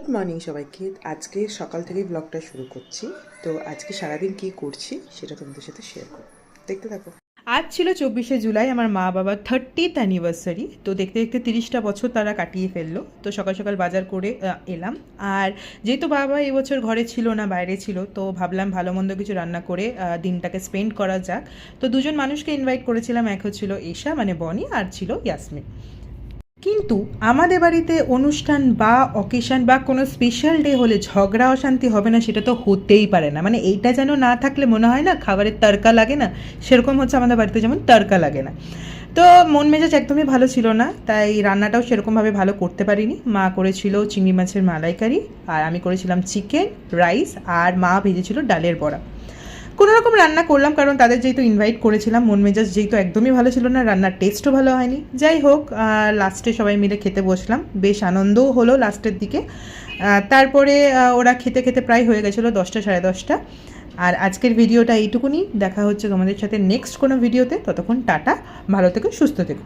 Good morning সবাইকে। আজকে সকাল থেকেই ব্লগটা শুরু করছি। তো আজকে সারাদিন কি করছি সেটা তোমাদের সাথে শেয়ার করব, দেখতে থাকো। আজ ছিল 24শে জুলাই, আমার মা বাবার 30th অ্যানিভার্সারি। তো দেখতে দেখতে 30টা বছর তারা কাটিয়ে ফেললো। তো সকাল সকাল বাজার করে এলাম। আর যেহেতু বাবা এবছর ঘরে ছিল না, বাইরে ছিল, তো ভাবলাম ভালো মন্দ কিছু রান্না করে দিনটাকে স্পেন্ড করা যাক। তো দুজন মানুষকে ইনভাইট করেছিলাম, এক হচ্ছিল এশা মানে বনি, আর ছিল ইয়াসমিন। কিন্তু আমাদের বাড়িতে অনুষ্ঠান বা অকেশন বা কোনো স্পেশাল ডে হলে ঝগড়া অশান্তি হবে না সেটা তো হতেই পারে না। মানে এইটা যেন না থাকলে মনে হয় না খাবারের তড়কা লাগে না, সেরকম হচ্ছে আমাদের বাড়িতে যেমন তড়কা লাগে না। তো মন মেজাজ একদমই ভালো ছিল না, তাই রান্নাটাও সেরকমভাবে ভালো করতে পারিনি। মা করেছিল চিংড়ি মাছের মালাইকারি, আর আমি করেছিলাম চিকেন, রাইস, আর মা ভেজেছিল ডালের বড়া। কোনো রকম রান্না করলাম, কারণ তাদের যেহেতু ইনভাইট করেছিলাম। মন মেজাজ যেহেতু একদমই ভালো ছিল না, রান্নার টেস্টও ভালো হয়নি। যাই হোক, লাস্টে সবাই মিলে খেতে বসলাম, বেশ আনন্দও হলো লাস্টের দিকে। তারপরে ওরা খেতে খেতে প্রায় হয়ে গেছিলো 10টা সাড়ে 10টা। আর আজকের ভিডিওটা এইটুকুনি, দেখা হচ্ছে তোমাদের সাথে নেক্সট কোনো ভিডিওতে। ততক্ষণ টাটা, ভালো থেকো, সুস্থ থেকো।